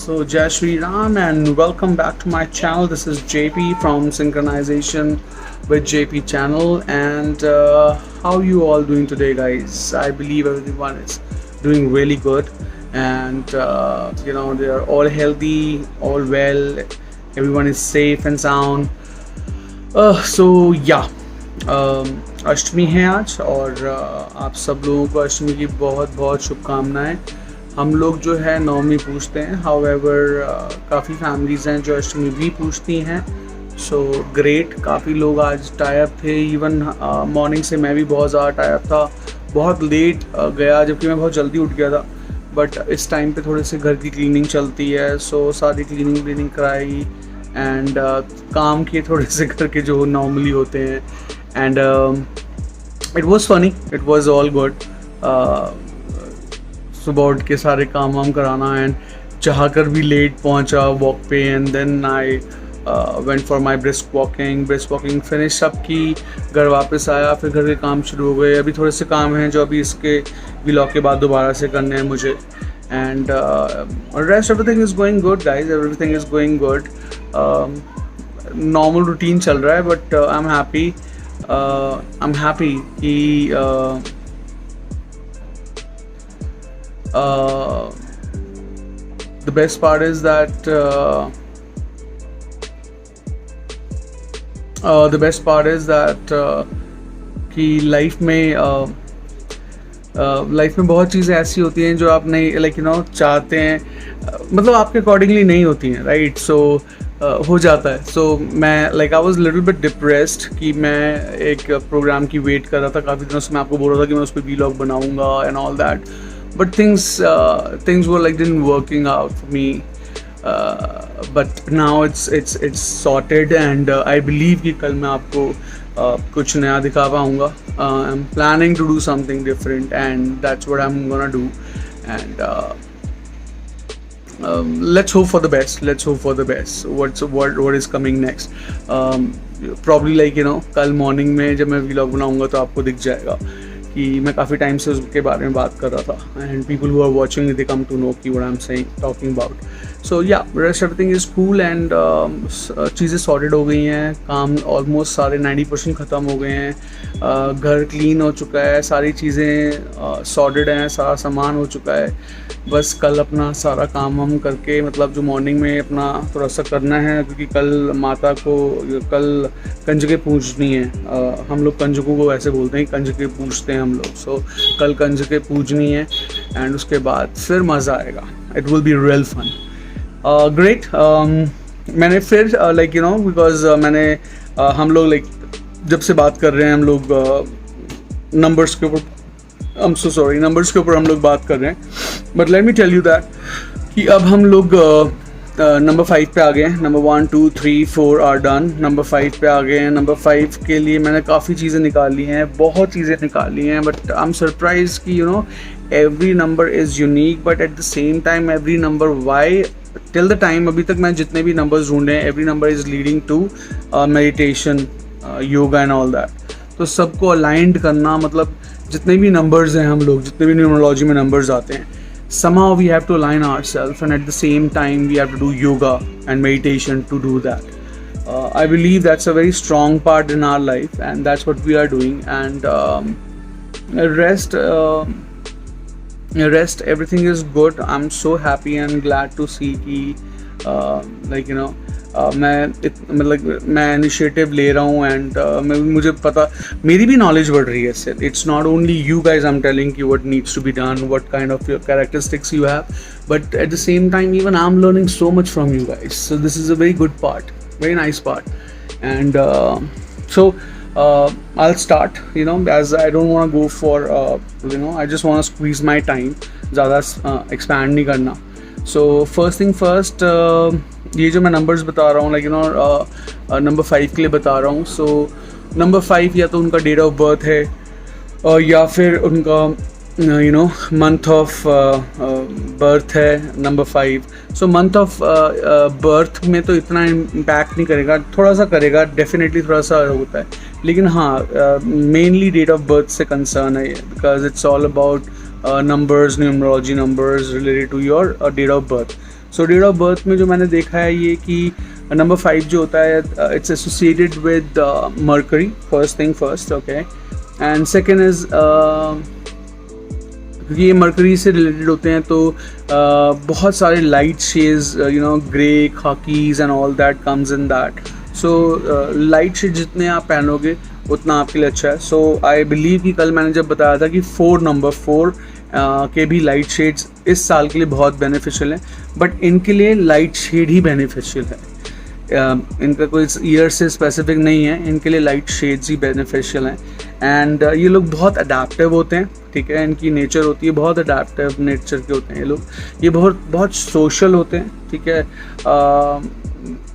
So, Jai Shri Ram, and welcome back to my channel. This is JP from Synchronization with JP channel. And how you all doing today, guys? I believe everyone is doing really good, and they are all healthy, all well. Everyone is safe and sound. So yeah, अष्टमी है आज और आप सब लोगों को अष्टमी की बहुत बहुत शुभकामनाएं। हम लोग जो है नवमी पूछते हैं, हाउएवर काफ़ी फैमिलीज़ हैं जो अष्टमी भी पूछती हैं। सो ग्रेट, काफ़ी लोग आज टाइप थे। इवन मॉर्निंग से मैं भी बहुत ज़्यादा टाइप था, बहुत लेट गया जबकि मैं बहुत जल्दी उठ गया था। बट इस टाइम पे थोड़े से घर की क्लीनिंग चलती है, सो सारी क्लीनिंग कराई एंड काम किए थोड़े से घर के जो नॉर्मली होते हैं। And it was funny, it was all good. सुबह उठ के सारे काम वाम कराना एंड चाह कर भी लेट पहुंचा वॉक पे। And then I went for my brisk walking finish up की, घर वापस आया, फिर घर के काम शुरू हो गए। अभी थोड़े से काम हैं जो अभी इसके व्लॉग के बाद दोबारा से करने हैं मुझे। And rest everything is going good guys, everything is going good. Normal routine चल रहा है, बट आई एम हैप्पी कि the best part is that कि लाइफ में बहुत चीज़ें ऐसी होती हैं जो आप नहीं चाहते हैं, मतलब आपके अकॉर्डिंगली नहीं होती हैं, राइट। सो हो जाता है। सो मैं I was little bit depressed कि मैं एक प्रोग्राम की वेट कर रहा था काफ़ी दिनों से। मैं आपको बोल रहा था कि मैं उस पर व्लॉग बनाऊंगा and all that, but things were didn't working out for me, but now it's sorted, and I believe कि कल मैं आपको कुछ नया दिखा पाऊँगा। I'm planning to do something different, and that's what I'm gonna do. And let's hope for the best. What is coming next? Probably कल morning में जब मैं व्लॉग बनाऊँगा तो आपको दिख जाएगा कि मैं काफ़ी टाइम से उसके बारे में बात कर रहा था। And people who are watching they come to know कि what I am saying talking about. So yeah rest everything is cool and चीज़ें सॉर्टेड हो गई हैं। काम ऑलमोस्ट सारे 90% ख़त्म हो गए हैं। घर क्लीन हो चुका है, सारी चीज़ें सॉर्टेड हैं, सारा सामान हो चुका है। बस कल अपना सारा काम हम करके, मतलब जो मॉर्निंग में अपना थोड़ा सा करना है, क्योंकि कल माता को कल कंजकें पूजनी है। हम लोग कंजकों को वैसे बोलते हैं, कंजकें पूजते हैं हम लोग। सो कल कंजकें पूजनी है एंड उसके बाद फिर मज़ा आएगा। It will be real fun. Great. मैंने फिर बिकॉज मैंने हम लोग जब से बात कर रहे हैं हम लोग नंबर्स के ऊपर, नंबर्स के ऊपर हम लोग बात कर रहे हैं। But let me tell you that कि अब हम लोग नंबर 5 पे आ गए हैं। Number 1 2 3 4 are done. नंबर 5 पे आ गए हैं। नंबर 5 के लिए मैंने काफ़ी चीज़ें निकाली हैं, बहुत चीज़ें निकाली हैं। बट आई एम सरप्राइज कि every number is unique, but at the same time every number why till the time अभी तक मैं जितने भी नंबर्स ढूंढे हैं, every number is leading to meditation, yoga and all that. तो सबको अलाइंड करना, मतलब जितने भी नंबर्स हैं, हम लोग जितने भी न्यूमरोलॉजी में नंबर्स आते हैं, somehow we have to align ourselves, and at the same time we have to do yoga and meditation to do that. I believe that's a very strong part in our life, and that's what we are doing. And rest everything is good. I'm so happy and glad to see कि मैं initiative ले रहा हूँ। And मुझे पता, मेरी भी knowledge बढ़ रही है इससे। It's not only you guys I am telling कि what needs to be done, what kind of characteristics you have, but at the same time even I am learning so much from you guys. So this is a very good part, very nice part. And so I'll start, as I don't want to go for I just want to squeeze my time, ज़्यादा expand नहीं करना। So first thing first, ये जो मैं numbers बता रहा हूँ number 5 के लिए बता रहा हूँ। सो नंबर 5 या तो उनका डेट ऑफ बर्थ है, या फिर उनका मंथ ऑफ बर्थ है number 5। So month of birth में तो इतना इम्पैक्ट नहीं करेगा, थोड़ा सा करेगा डेफिनेटली, थोड़ा सा होता है, लेकिन हाँ मेनली डेट ऑफ बर्थ से कंसर्न है, because it's all about numbers, numerology numbers related to your date of birth. So date of birth में जो मैंने देखा है ये कि नंबर 5 जो होता है it's associated with mercury, first thing first, okay, and second is क्योंकि ये मर्करी से रिलेटेड होते हैं तो बहुत सारे light shades, you know, grey, khakis and all that comes in that. So light shade जितने आप पहनोगे उतना आपके लिए अच्छा है. सो आई बिलीव कि कल मैंने जब बताया था कि नंबर 4 के भी लाइट शेड्स इस साल के लिए बहुत बेनिफिशियल हैं, बट इनके लिए लाइट शेड ही बेनिफिशियल है. इनका कोई ईयर से स्पेसिफिक नहीं है, इनके लिए लाइट शेड्स ही बेनिफिशियल हैं. एंड ये लोग बहुत अडेप्टिव होते हैं, ठीक है, इनकी नेचर होती है बहुत अडेप्टिव नेचर के होते हैं ये लोग. ये बहुत सोशल होते हैं, ठीक है,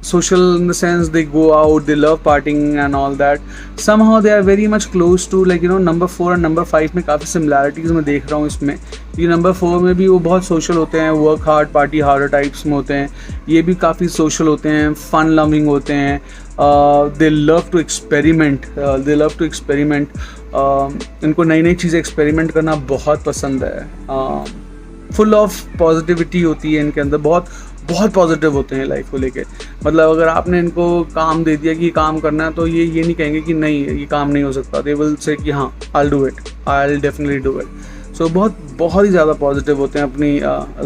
social in the sense they go out, they love partying and all that. Somehow they are very much close to, like, you know, number 4 और number 5 में काफ़ी similarities मैं देख रहा हूँ इसमें. ये नंबर 4 में भी वो बहुत सोशल होते हैं, work hard party harder types में होते हैं. ये भी काफ़ी सोशल होते हैं, फन लविंग होते हैं. दे लव टू एक्सपेरिमेंट, इनको नई नई चीज़ें एक्सपेरिमेंट करना बहुत पसंद है. फुल ऑफ पॉजिटिविटी होती है इनके अंदर, बहुत पॉजिटिव होते हैं लाइफ को लेके. मतलब अगर आपने इनको काम दे दिया कि काम करना है तो ये नहीं कहेंगे कि नहीं ये काम नहीं हो सकता. दे विल से कि हाँ, I will definitely do it. So बहुत ही ज़्यादा पॉजिटिव होते हैं अपनी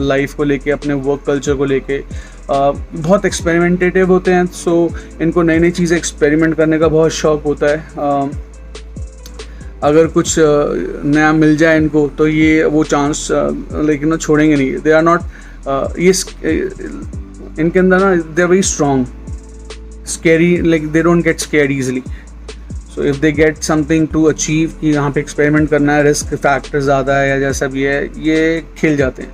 लाइफ को लेके, अपने वर्क कल्चर को लेके. बहुत एक्सपेरिमेंटेटिव होते हैं. सो इनको नई नई चीज़ें एक्सपेरिमेंट करने का बहुत शौक़ होता है. अगर कुछ नया मिल जाए इनको तो ये वो चांस लेकिन छोड़ेंगे नहीं. दे आर नॉट ये इनके अंदर ना, they are very strong, scary, like they don't get scared easily. So if they get something to achieve कि यहाँ पे एक्सपेरिमेंट करना है, रिस्क फैक्टर ज़्यादा है या जैसा भी है, ये खेल जाते हैं.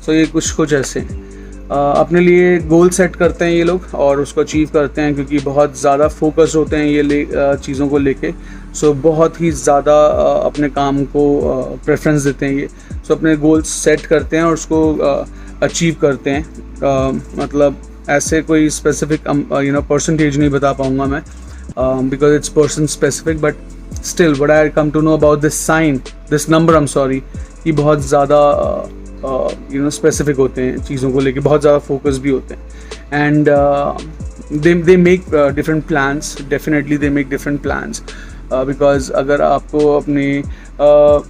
सो ये कुछ ऐसे हैं. अपने लिए गोल सेट करते हैं ये लोग और उसको अचीव करते हैं क्योंकि बहुत ज़्यादा फोकस होते हैं ये चीज़ों को लेके. सो बहुत ही ज़्यादा अपने काम को प्रेफरेंस देते हैं ये. सो अपने गोल्स सेट करते हैं और उसको अचीव करते हैं. मतलब ऐसे कोई स्पेसिफिक यू नो परसेंटेज नहीं बता पाऊँगा मैं because it's person specific, but still what I come to know about this number, I am sorry, कि बहुत ज़्यादा यू नो स्पेसिफिक होते हैं चीज़ों को लेके, बहुत ज़्यादा फोकस भी होते हैं. And they make different plans, definitely they make different plans because अगर आपको अपनी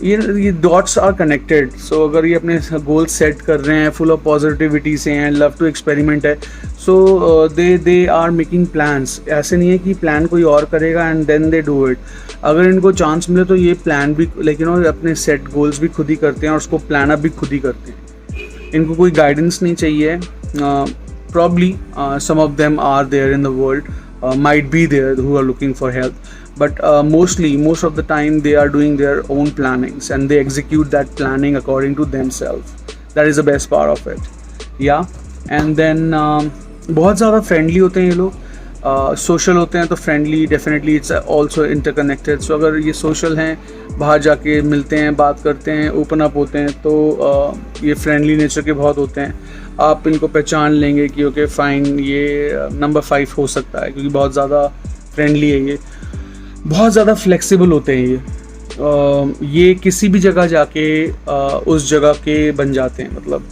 ये डॉट्स आर कनेक्टेड. सो अगर ये अपने गोल सेट कर रहे हैं, फुल ऑफ पॉजिटिविटी से हैं, लव टू एक्सपेरिमेंट है, so they are making plans. ऐसे नहीं है कि प्लान कोई और करेगा and then they do it. अगर इनको चांस मिले तो ये प्लान भी, लाइक यू नो, अपने सेट गोल्स भी खुद ही करते हैं और उसको प्लान अप भी खुद ही करते हैं. इनको कोई गाइडेंस नहीं चाहिए. Probably some of them are there in the world, might be there who are looking for help, but most of the time they are doing their own plannings and they execute that planning according to themselves. That is the best part of it. Yeah. And then बहुत ज़्यादा friendly होते हैं ये लोग, social होते हैं तो friendly, definitely it's also interconnected. So अगर ये social हैं, बाहर जाके मिलते हैं, बात करते हैं, open up होते हैं, तो ये friendly nature के बहुत होते हैं. आप इनको पहचान लेंगे कि ओके फाइन, ये नंबर 5 हो सकता है क्योंकि बहुत ज़्यादा फ्रेंडली है. ये बहुत ज़्यादा फ्लेक्सिबल होते हैं. ये किसी भी जगह जाके उस जगह के बन जाते हैं. मतलब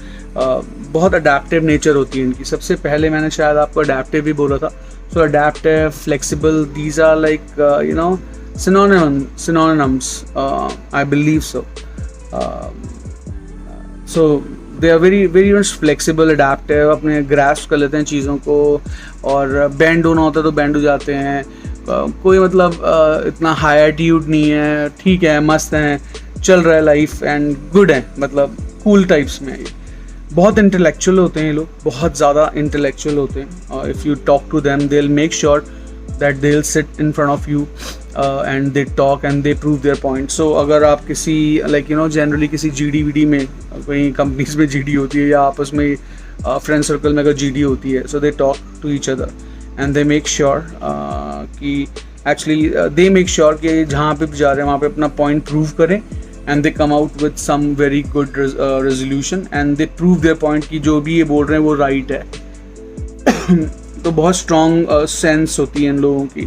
बहुत अडेप्टिव नेचर होती है इनकी. सबसे पहले मैंने शायद आपको अडेप्टिव भी बोला था. So adaptive, flexible, these are like you know synonyms, I believe so. So they are very much flexible, adaptive, अपने ग्रास्प कर लेते हैं चीज़ों को, और बेंड होना होता है तो बेंड हो जाते हैं. कोई मतलब इतना हाई एटीट्यूड नहीं है, ठीक है, मस्त हैं, चल रहा है लाइफ एंड गुड है, मतलब कूल टाइप्स में. ये बहुत इंटेलेक्चुअल होते हैं ये लोग, बहुत ज़्यादा इंटेलेक्चुअल होते हैं. If you talk to them they will make sure that they'll sit in front of you and they talk and they prove their point. So अगर आप किसी like you know generally किसी GD में, कहीं companies में GD होती है या आपस में फ्रेंड सर्कल में अगर GD होती है, so they talk to each other and they make sure कि actually they make sure कि जहाँ पे भी जा रहे हैं वहाँ पे अपना point prove करें and they come out with some very good resolution and they prove their point कि जो भी ये बोल रहे हैं वो right है. तो बहुत स्ट्रॉन्ग सेंस होती है इन लोगों की.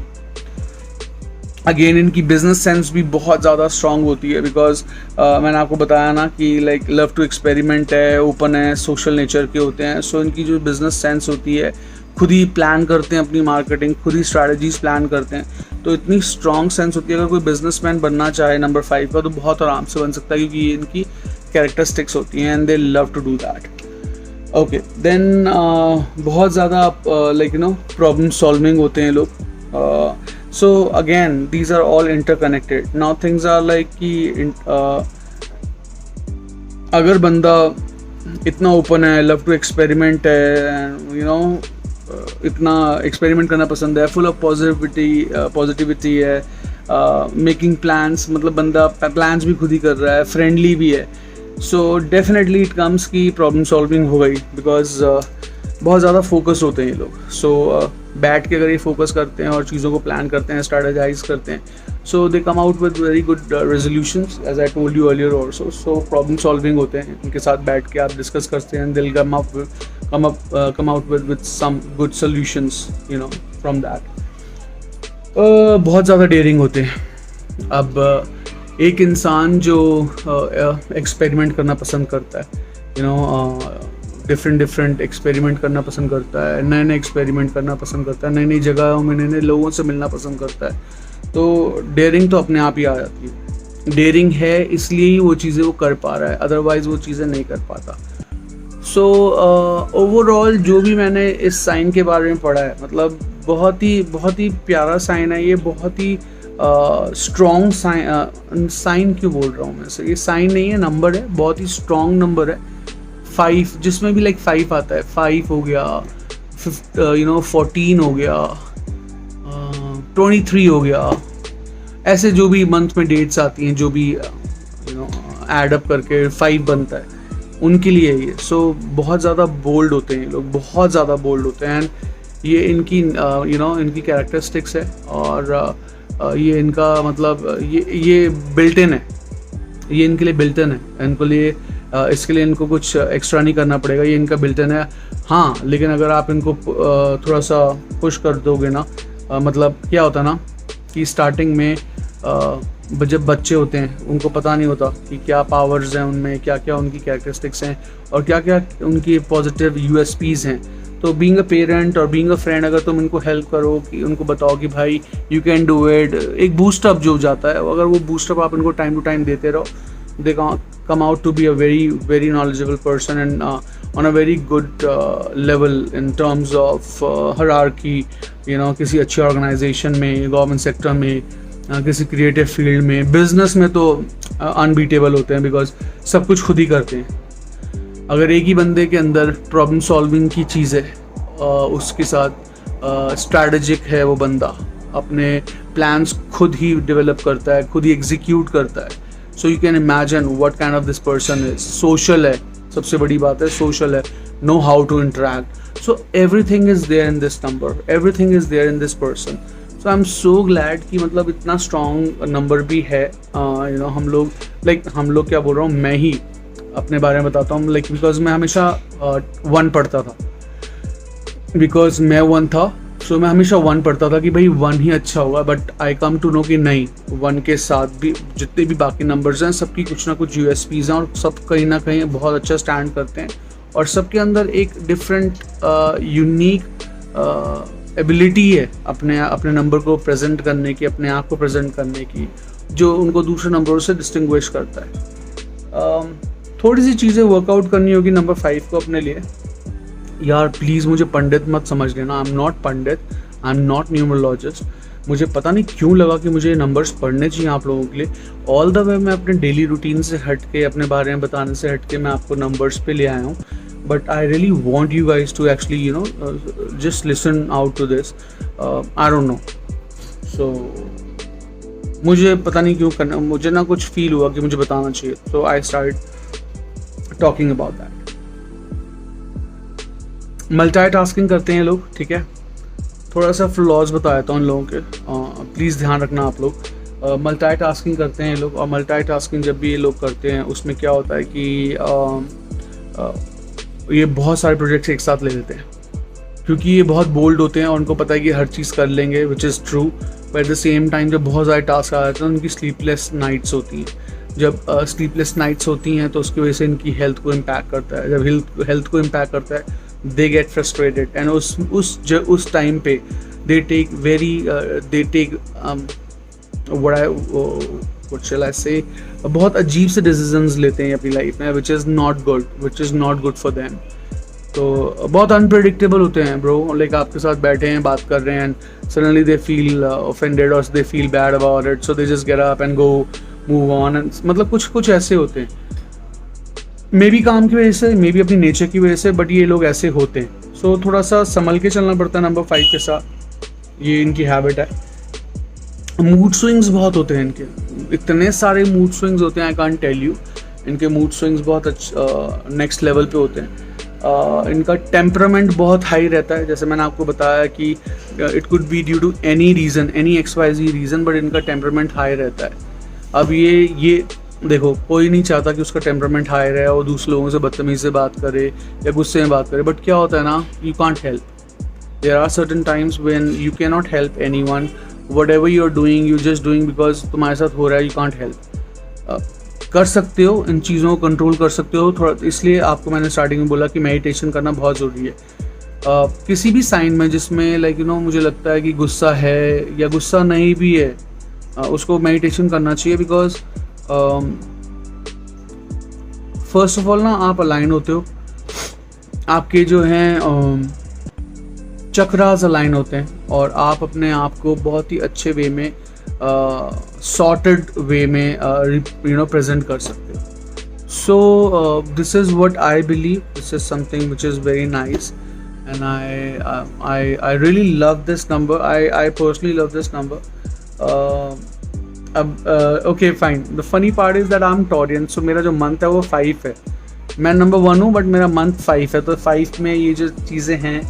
अगेन इनकी बिजनेस सेंस भी बहुत ज़्यादा स्ट्रांग होती है, बिकॉज मैंने आपको बताया ना कि लाइक लव टू एक्सपेरिमेंट है, ओपन है, सोशल नेचर के होते हैं. सो इनकी जो बिजनेस सेंस होती है, खुद ही प्लान करते हैं अपनी मार्केटिंग, खुद ही स्ट्रैटेजीज प्लान करते हैं. तो इतनी स्ट्रांग सेंस होती है, अगर कोई बिजनेसमैन बनना चाहे नंबर 5 का तो बहुत आराम से बन सकता है, क्योंकि ये इनकी कैरेक्टरिस्टिक्स होती हैं and they love to do that. Okay then बहुत ज़्यादा like you know problem solving होते हैं लोग. So again, these are all interconnected. Now things are like कि अगर बंदा इतना ओपन है, लव टू एक्सपेरिमेंट है, यू नो इतना एक्सपेरिमेंट करना पसंद है, फुल ऑफ पॉजिटिविटी है, मेकिंग प्लान्स, मतलब बंदा प्लान्स भी खुद ही कर रहा है, फ्रेंडली भी है. सो डेफिनेटली इट कम्स की प्रॉब्लम सॉल्विंग हो गई, बिकॉज बहुत ज़्यादा फोकस होते हैं ये लोग. सो बैठ के अगर ये फोकस करते हैं और चीज़ों को प्लान करते हैं, स्ट्रेटेजाइज करते हैं, so they come out with very good resolutions, as I told you earlier also. So problem solving होते हैं, उनके साथ बैठ के आप डिस्कस करते हैं, they'll come out with some good solutions, you know, from that. बहुत ज़्यादा डेयरिंग होते हैं. अब एक इंसान जो एक्सपेरिमेंट करना पसंद करता है, यू नो, डिफरेंट एक्सपेरिमेंट करना पसंद करता है, नए नए एक्सपेरिमेंट करना पसंद करता है, नई नई जगहों में नए नए लोगों से मिलना पसंद करता है, तो डेयरिंग तो अपने आप ही आ जाती है. डेयरिंग है इसलिए ही वो चीज़ें वो कर पा रहा है, अदरवाइज़ वो चीज़ें नहीं कर पाता. सो ओवरऑल जो भी मैंने इस साइन के बारे में पढ़ा है, मतलब बहुत ही प्यारा साइन है ये, बहुत ही स्ट्रॉन्ग साइन क्यों बोल रहा हूँ मैं इसे, ये साइन नहीं है, नंबर है, बहुत ही स्ट्रॉन्ग नंबर है. 5 जिसमें भी लाइक 5 आता है, 5 हो गया, 14 हो गया, 23 हो गया, ऐसे जो भी मंथ में डेट्स आती हैं, जो भी ऐड अप करके 5 बनता है, उनके लिए ये. सो बहुत ज़्यादा बोल्ड होते हैं ये लोग, बहुत ज़्यादा बोल्ड होते हैं. एंड ये इनकी इनकी कैरेक्टरिस्टिक्स है, और ये इनका मतलब ये बिल्ट इन है, ये इनके लिए बिल्ट इन है. इनको लिए इसके लिए इनको कुछ एक्स्ट्रा नहीं करना पड़ेगा, ये इनका बिल्ट इन है. हाँ, लेकिन अगर आप इनको थोड़ा सा पुश कर दोगे ना, मतलब क्या होता है ना कि स्टार्टिंग में जब बच्चे होते हैं उनको पता नहीं होता कि क्या पावर्स हैं उनमें, क्या क्या उनकी कैरेक्टरिस्टिक्स हैं, और क्या क्या उनकी पॉजिटिव USPs हैं. तो बीइंग अ पेरेंट और बीइंग अ फ्रेंड, अगर तुम इनको हेल्प करो, कि उनको बताओ कि भाई यू कैन डू इट, एक बूस्टअप जो जाता है, अगर वो बूस्टअप आप इनको टाइम टू टाइम देते रहो, दे come out to be a very knowledgeable person, and on a very good level in terms of hierarchy, किसी अच्छी ऑर्गेनाइजेशन में, गवर्नमेंट सेक्टर में, किसी क्रिएटिव फील्ड में, बिजनेस में तो अनबीटेबल होते हैं, बिकॉज सब कुछ खुद ही करते हैं. अगर एक ही बंदे के अंदर प्रॉब्लम सॉल्विंग की चीज़ है, उसके साथ स्ट्रैटेजिक है, वो बंदा अपने प्लान्स खुद ही डेवलप करता है, खुद ही एग्जीक्यूट करता है. So you can imagine what kind of this person is. Social है, सबसे बड़ी बात है, सोशल है, know how to interact. So everything is there in this number, everything is there in this person. So I am so glad कि मतलब इतना strong number भी है. हम लोग क्या बोल रहा हूँ, मैं ही अपने बारे में बताता हूँ, लाइक बिकॉज मैं हमेशा 1 पढ़ता था, बिकॉज मैं 1 था. सो मैं हमेशा 1 पढ़ता था कि भाई 1 ही अच्छा होगा, but I come to know कि नहीं, 1 के साथ भी जितने भी बाकी नंबर्स हैं, सबकी कुछ ना कुछ USPs हैं, और सब कहीं ना कहीं बहुत अच्छा स्टैंड करते हैं, और सबके अंदर एक डिफरेंट यूनिक एबिलिटी है अपने नंबर को प्रेजेंट करने की, अपने आप को प्रेजेंट करने की, जो उनको दूसरे नंबरों से डिस्टिंग्विश करता है. थोड़ी सी चीज़ें वर्कआउट करनी होगी नंबर 5 को अपने लिए. यार प्लीज़ मुझे पंडित मत समझ लेना, I am not Pandit, I am not numerologist. मुझे पता नहीं क्यों लगा कि मुझे नंबर्स पढ़ने चाहिए आप लोगों के लिए. ऑल द वे मैं अपने डेली रूटीन से हट के, अपने बारे में बताने से हट के मैं आपको नंबर्स पे ले आया हूँ. But I really want you guys to actually just listen out to this. I don't know. So मुझे पता नहीं क्यों करना, मुझे ना कुछ फील हुआ कि मुझे बताना चाहिए, so I start talking about that. Multitasking करते हैं लोग, ठीक है. थोड़ा सा फ्लॉज बता देता हूँ उन लोगों के, प्लीज़ ध्यान रखना आप लोग. मल्टीटास्किंग करते हैं लोग, और मल्टीटास्किंग जब भी ये लोग करते हैं, उसमें क्या होता है कि ये बहुत सारे प्रोजेक्ट्स एक साथ ले लेते हैं, क्योंकि ये बहुत बोल्ड होते हैं और उनको पता है कि हर चीज़ कर लेंगे, which is true. But at the same time जब बहुत ज़्यादा टास्क आ जाते हैं उनकी स्लीपलेस नाइट्स होती हैं। जब स्लीपलेस नाइट्स होती हैं तो उसकी वजह से इनकी हेल्थ को इम्पैक्ट करता है। जब हेल्थ को इम्पैक्ट करता है दे गेट फ्रस्ट्रेटेड एंड उस टाइम पे दे टेक व्हाट शैल आई से, बहुत अजीब से डिसीजंस लेते हैं अपनी लाइफ में, which is not good for them. तो बहुत अनप्रेडिक्टेबल होते हैं ब्रो। लाइक आपके साथ बैठे हैं, बात कर रहे हैं, and suddenly they feel offended और they feel bad about it, so they just get up and go move on. And मतलब कुछ ऐसे होते हैं, मे बी काम की वजह से, मे बी अपनी नेचर की वजह से, बट ये लोग ऐसे होते हैं। सो थोड़ा सा संभल के चलना पड़ता है नंबर 5 के साथ, ये इनकी हैबिट है। मूड स्विंग्स बहुत होते हैं इनके, इतने सारे मूड स्विंग्स होते हैं, आई कांट टेल यू। इनके मूड स्विंग्स बहुत नेक्स्ट लेवल पे होते हैं। इनका टेम्परामेंट बहुत हाई रहता है, जैसे मैंने आपको बताया कि it could be due to any reason, any XYZ reason, but इनका टेम्परामेंट हाई रहता है। अब ये देखो, कोई नहीं चाहता कि उसका टेम्परामेंट हाई रहे और दूसरे लोगों से बदतमीज़ी से बात करे या गुस्से में बात करे, बट क्या होता है ना, you can't help. There are certain times when you can not help anyone, whatever you are doing, you just doing because तुम्हारे साथ हो रहा है, यू कांट हेल्प। कर सकते हो, इन चीज़ों को कंट्रोल कर सकते हो थोड़ा, इसलिए आपको मैंने स्टार्टिंग में बोला कि मेडिटेशन करना बहुत ज़रूरी है। किसी भी साइन में जिसमें लाइक मुझे लगता है कि गुस्सा है या गुस्सा नहीं भी है, उसको मेडिटेशन करना चाहिए। बिकॉज फर्स्ट ऑफ ऑल ना, आप अलाइन होते हो, आपके जो हैं चक्रास अलाइन होते हैं, और आप अपने आप को बहुत ही अच्छे वे में, सॉर्टेड वे में प्रेजेंट कर सकते हो। So this is what I believe, this is something which is very nice, and I really love this number, I personally love this number. अब okay fine, the funny part is that I am Taurean, so मेरा जो month है वो 5 है। मैं number 1 हूँ but मेरा month 5 है, तो 5 में ये जो चीज़ें हैं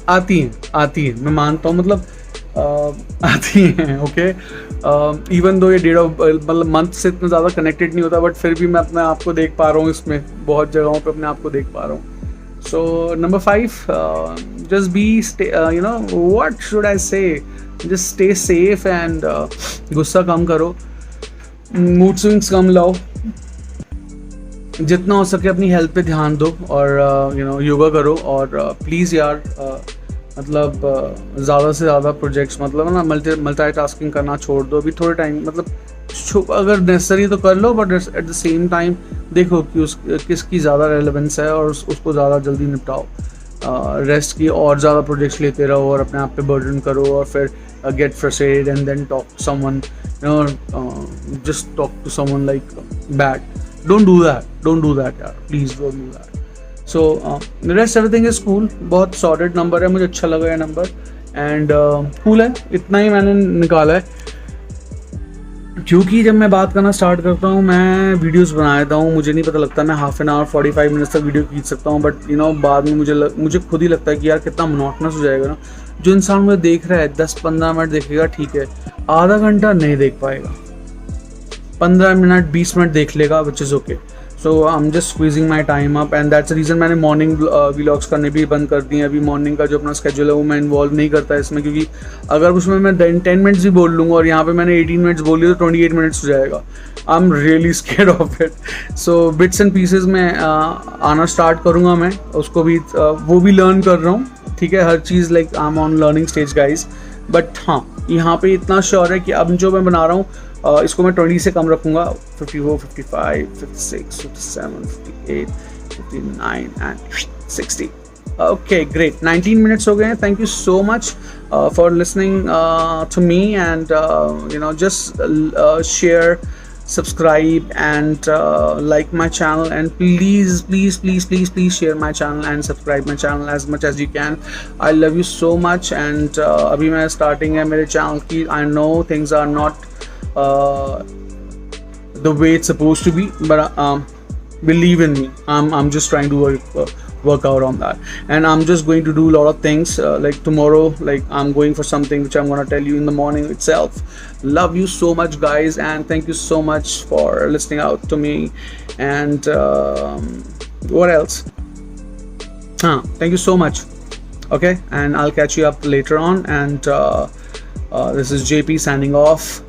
आती हैं, मैं मानता हूँ, मतलब आती हैं। ओके, इवन दो ये डेट ऑफ मतलब मंथ से इतना ज़्यादा कनेक्टेड नहीं होता, बट फिर भी मैं अपने आप को देख पा रहा हूँ इसमें, बहुत जगहों पे अपने आप को देख पा रहा हूँ। So number 5, just be what should I से, जस्ट स्टे सेफ एंड गुस्सा कम करो, मूड स्विंग्स कम लाओ, जितना हो सके अपनी हेल्थ पे ध्यान दो, और योगा करो, और प्लीज़ यार मतलब ज़्यादा से ज़्यादा प्रोजेक्ट्स, मतलब ना मल्टीटास्किंग करना छोड़ दो अभी थोड़े टाइम, मतलब अगर नेसेसरी तो कर लो, but at the same time देखो कि किसकी ज़्यादा रेलेवेंस है और उसको ज़्यादा जल्दी निपटाओ। रेस्ट की और ज़्यादा प्रोजेक्ट्स लेते रहो और अपने आप पे बर्डन करो, और फिर get frustrated and then talk to someone, just talk to someone like bad. Don't do that यार, please don't do that. So the rest everything is cool, बहुत सॉर्टेड नंबर है, मुझे अच्छा लगा ये नंबर, एंड कूल है, इतना ही मैंने निकाला है। क्योंकि जब मैं बात करना स्टार्ट करता हूँ, मैं वीडियोस बना देता हूँ, मुझे नहीं पता लगता मैं हाफ एन आवर 45 मिनट्स तक वीडियो खींच सकता हूँ, बट बाद में मुझे खुद ही लगता है कि यार कितना मोनोटोनस हो जाएगा ना। जो इंसान मुझे देख रहा है 10-15 मिनट देखेगा ठीक है, आधा घंटा नहीं देख पाएगा, 15 मिनट 20 मिनट देख लेगा, which is okay. So I am just squeezing my time up, and that's the reason मैंने मॉर्निंग व्लॉग्स करने भी बंद कर दिए। अभी मॉर्निंग का जो अपना स्केड्यूल है वो मैं इन्वॉल्व नहीं करता इसमें, क्योंकि अगर उसमें मैं 10 मिनट्स भी बोल लूँगा और यहाँ पे मैंने 18 मिनट्स बोल लिया तो 28 मिनट्स हो जाएगा। I am really scared of it. So bits and pieces में आना स्टार्ट करूँगा मैं, उसको भी वो भी लर्न कर रहा हूँ, ठीक है। हर चीज़ like I am on learning stage guys, but हाँ यहाँ पे इतना श्योर है कि अब जो मैं बना रहा हूँ इसको मैं 20 से कम रखूँगा, 54, 55, 56, 57, 58, 59 एंड 60। ओके ग्रेट, 19 मिनट्स हो गए हैं। Thank you so much for listening to me, and just share, subscribe and like my channel, and please share my channel and subscribe my channel as much as you can. I love you so much, and अभी मैं starting है मेरे channel की, I know things are not the way it's supposed to be, but believe in me, I'm just trying to work out on that, and I'm just going to do a lot of things like tomorrow, like I'm going for something which I'm gonna tell you in the morning itself. Love you so much guys, and thank you so much for listening out to me, and what else, thank you so much. Okay, and I'll catch you up later on, and This is JP signing off.